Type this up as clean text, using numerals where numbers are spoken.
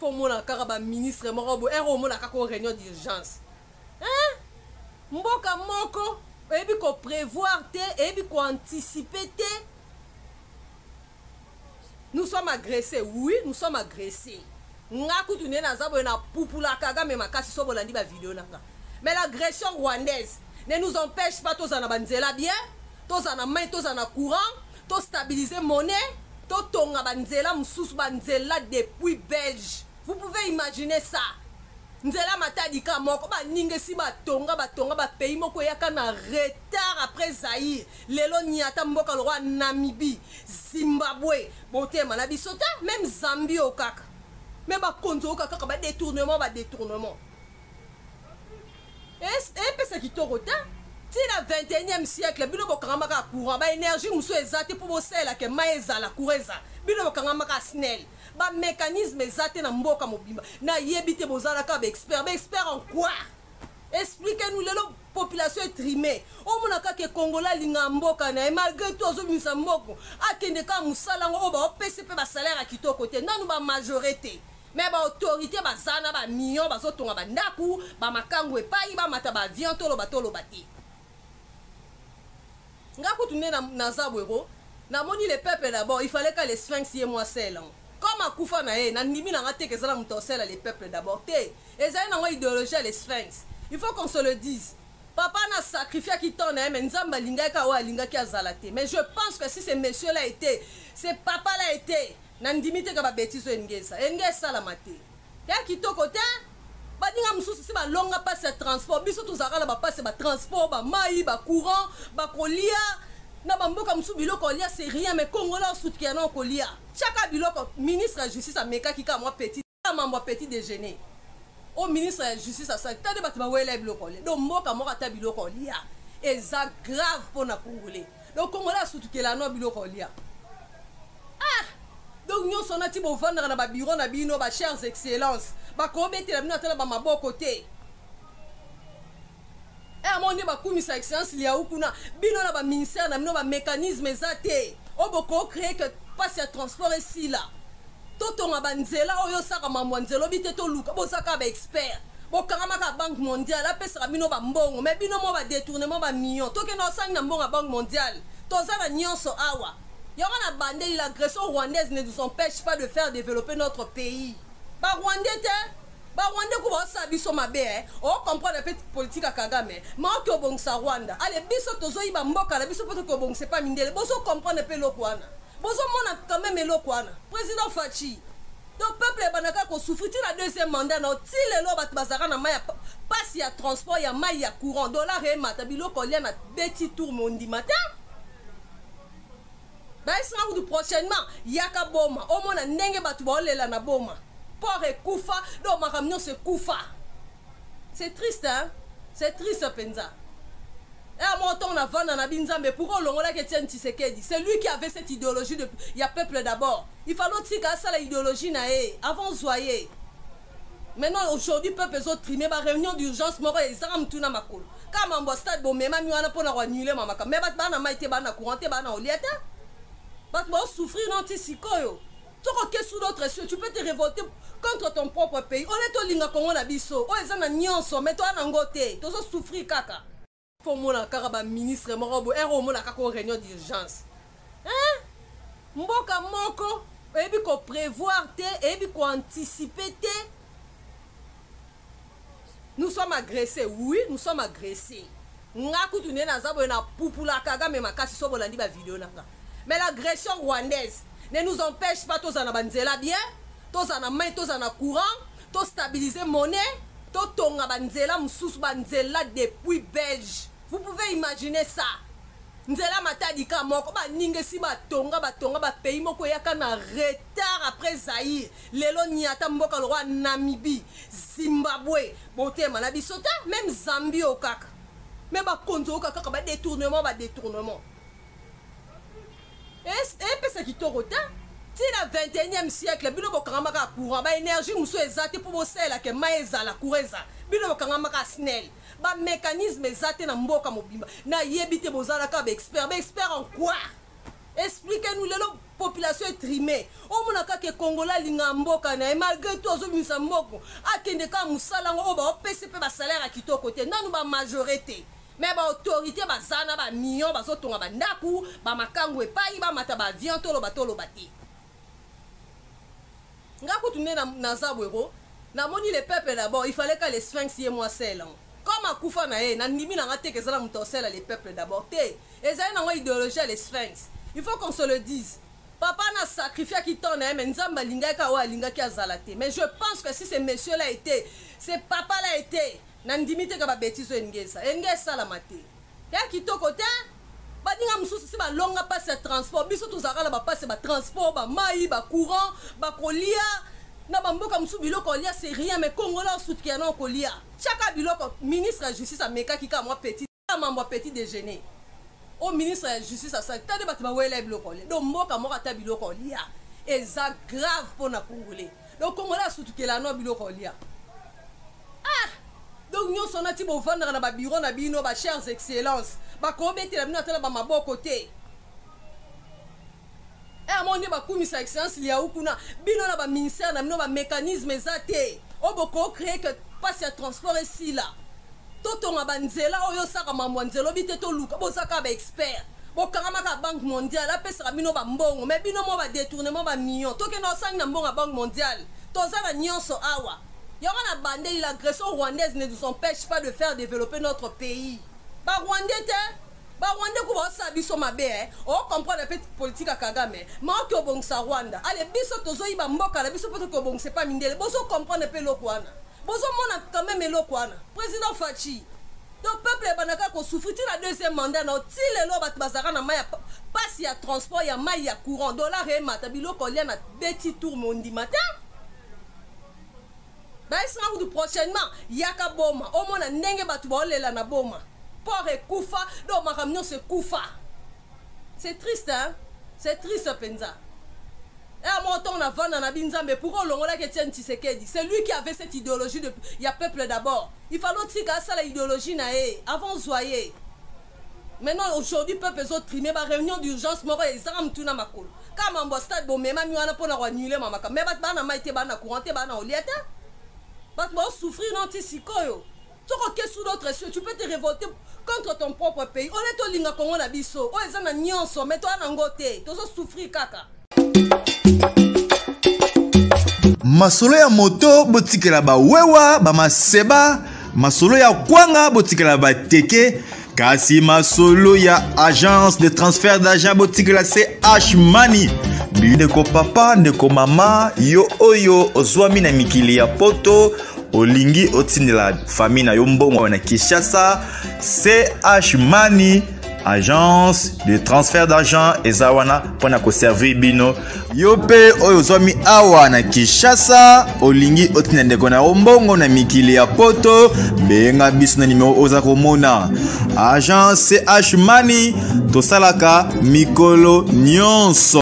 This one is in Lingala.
Fomona kaka ministre moko mona kaka réunion d'urgence. Hein? Mboka moko ebi ko prévoir te, ebi ko anticiper te. Nous sommes agressés, oui, nous sommes agressés. Ngaku tu na zabo na pupula kaga me makasi so bolandi ba vidéo nanga. Mais l'agression rwandaise ne nous empêche pas tous en banzela bien, tous en main, tous en courant, tous stabiliser monnaie, tous tonga banzela msusu banzela depuis Belge. Vous pouvez imaginer ça. Nzela matadika moko ba ningesi ba tonga ba pays moko yaka na retard après Zaïre. Lelo nyata mboka le roi Namibie, Zimbabwe, bote mana bisota même Zambie au kaka. Mais ba konzo kaka ba détournement. Et pesa qui torota. Si la 21e siècle, bino bokanga ka courant, ba énergie muso ezate pour bosela ke maeza la coureza. Bino bokanga ka snell. Ba mécanisme ezate na mboka mobimba. Na yebite bozala ka ba expert en quoi? Expliquez-nous la population est trimée. O monaka ke Congolais linga mboka na malgré tout ozo misa mboko. Akende ka musala ngo ba PCP ba salaire a kitoko te. Nanu ba majorité. Mais ba autorité ba zana ba million ba zotonga ba ndaku ba makango epai ba mata ba avion tolo bati. Ngaku tu na zabwero na moni le peuple d'abord il fallait que les sphinx y moi seul. Comme akufa na na ndimi na ngate ke zala mutosela les peuples d'abord te. Ezali na idéologie les sphinx. Il faut qu'on se le dise. Papa n'a sacrifié qui t'en a mais nzamba linga ka wa linga ki azalate. Mais je pense que si ce monsieur là était, ce papa là était nandimite ka ba bêtise engesa la maté. Ya kitoko te badinga mususu si ba longa passe transport biso tuzakala ba passe ba transport ba mai ba courant ba kolia na ba mboka mususu biloko kolia c'est rien mais Congolais soutien non kolia. Chaka biloko ministre de justice ameka kika moi petit déjeuner. Au ministre de justice a ça tande ba wele biloko kolia. Donc mboka moko ta biloko kolia. Eza grave pour na Congolais. Donc Congolais soutien non biloko kolia. Ah donc nous sommesati bo vendre na ba bureau na bino ba chers excellences ba ko betela bino tala ba maboko te amonde ba kumisa excellence li ya ukuna bino na ba ministère na bino ba mécanisme ezate o boko créer que passe ya transport ici là totonga banzela oyo saka mamwanzelo bite to luka bo saka ba expert bo kangama ka banque mondiale apesa bino ba mbongo mais bino mo ba détournement ba million to ke na sang na mbongo banque mondiale to za na nyonso awa. L'agression rwandaise ne nous empêche pas de faire développer notre pays. Ba Rwandais ba Rwandais ko ba sabi so mabe on comprend la petite politique à Kagame mais on bon sa Rwanda allez biso tozo iba mboka la biso poto ko bon c'est pas mindele boso comprendre pe lokwana boso mona quand même lokwana président Fachi donc peuple banaka ko souffrir la deuxième mandat na ti lelo bat bazaka na maya passe ya transport ya mai ya courant dollar et mata biloko lia na petit tour mondi matin. Bah il prochainement yaka boma au moins ndenge batu ba olela na boma pour ekufa donc ma camion se kufa. C'est triste hein, c'est triste penza. Et à mon temps on a vendu na binzambe pour longola que tient Tshisekedi. C'est lui qui avait cette idéologie de il y a peuple d'abord. Il fallait aussi que ça la idéologie na avant soyez. Maintenant aujourd'hui peuple ont trimé ba réunion d'urgence moko ezam tuna makolo. Kama mbo stade bo mema mi wana pona ko annuler mamaka. Mais bat bana maite bana couranté bana oliata. Tu vas souffrir dans tes sikoyo. Tu es sous d'autres cieux, tu peux te révolter contre ton propre pays. On est au linga Congo na biso. O ezana nyonso, mais toi na ngote. Tu vas souffrir kaka. Fomona kaka ministre moko mona kaka réunion d'urgence. Hein? Mboka moko ebi ko prévoir te, ebi ko anticiper te. Nous sommes agressés, oui, nous sommes agressés. Ngaku tu na zabo na pupula kaga me makasi so bolandi ba vidéo nanga. Mais l'agression rwandaise ne nous empêche pas tous en banzela bien, tous en main, tous en courant, tous stabiliser monnaie, tous tonga banzela msusu banzela depuis Belge. Vous pouvez imaginer ça. Nzela matadika moko ba ningesi ba tonga ba pays moko yaka na retard après Zaïre. Lelo nyata mboka le roi Namibie, Zimbabwe, bote mana bisota même Zambie au kaka. Mais ba konzo kaka ba détournement. Et pesa qui torota. Si la 21e siècle, bino bokanga ka courant, ba énergie muso ezate pour bosela ke maeza la coureza. Bino bokanga ka snell. Ba mécanisme ezate na mboka mobimba. Na yebite bozala ka ba expert en quoi? Expliquez-nous le population etrimée omonaka ke Kongola linga mboka na malgré tout ozobimisa mboko akende ka musala ngo oba opese pe ba salaire kitoko te nanu ba majorité mais ba autorité bazana ba million bazotonga ba ndaku ba makango epai ba mata ba avion tolo bati nga kutune na zabwero na moni le peuple d'abord il fallait que les sphinx y moi seul comme akufa na ye na ndimi na ngate kezala mutosela les peuples d'abord te ezali na idéologie les sphinx il faut qu'on se le dise papa na sacrifié qui tourne mais nzamba lingaka wa lingaki azala te mais je pense que si ce monsieur là était ce papa là était na ndimi te ka ba bêtise engesa la mate ya kitoko te badinga mususu si balonga passe ya transport biso tozaka la ba passe ba transport ba mai ba courant ba kolia na bamboka musu biloko kolia c'est rien mais Congola soutien na kolia chaka biloko ministre de justice ameka kika moi petit mambo petit déjeuner au ministre de justice ça tade batu ba wele biloko kolia donc mboka moko ata biloko kolia eza grave pour na Congolais donc Congola soutien na biloko kolia donc nous sommes nati bo vendre na ba bureau na bino ba chers excellences ba ko betela bino atala ba maboko te amoni bakumisa excellence liya ukuna bino na ba ministère na bino ba mécanisme ezate oboko créer que passe ya transport ici là totonga banzela oyo saka mambo nzelo bite to luka bozaka ba expert bokanga ka banque mondiale apesa bino ba mbongo mais bino mo ba détournement ba millions to ke na sang na mbongo banque mondiale tozana nyonso awa yona bandeli l'agression rwandaise ne nous empêche pas de faire développer notre pays ba rwandais te ba Rwanda ko ba sa biso mabe o comprendre petite politique à Kagame ma ko bongsa Rwanda ale biso tozo iba mboka la biso poto ko bongse pas mindele bozo comprendre pe lokwana bozo mona quand même lokwana président Fachi donc peuple banaka ko souffrir la deuxième mandat na tile lo bat bazaka na maya passe ya transport ya mai ya courant dollar et mata biloko lia na beti tour mondi matin ba sera du prochainement yaka boma o mona ndenge batu ba olela na boma Port et Koufa, donc ma camion c'est Koufa. C'est triste, hein? C'est triste, Penza. Et à mon temps, on a vendu dans Abinza, mais pour eux, on a Tshisekedi. C'est lui qui avait cette idéologie de. Il y a peuple d'abord. Il fallait aussi que ça, l'idéologie, avant Zoyer. Maintenant, aujourd'hui, peuple est trimé, ma réunion d'urgence, moi, ils ont tout dans ma cour. Quand on stade, bon, mais même, on a pas annuler ma maca. Mais, on a été ban à courant, ban à oliette. On va souffrir dans tes sikoyo. Sous d'autres cieux, tu peux te révolter contre ton propre pays. On est au linga Congo na biso. O ezana nyonso, mais toi nangote. Tozo souffrir kaka. Masolo ya moto botikela ba wewa ba maseba, masolo ya kwanga botikela ba teke, kasi masolo ya agence de transfert d'argent botikela CH Money. Ndeko papa, ndeko mama, yo oyo ozwami na mikili ya poto. Olingi otindela famille na yombongo na Kinshasa CH Money agence de transfert d'argent ezawana pona ko servir bino yope oyo zomi awa na Kinshasa olingi otindela ndeko na yombongo na mikili ya poto benga biso na numéro oza komona agence CH Money tosalaka mikolo nyonso.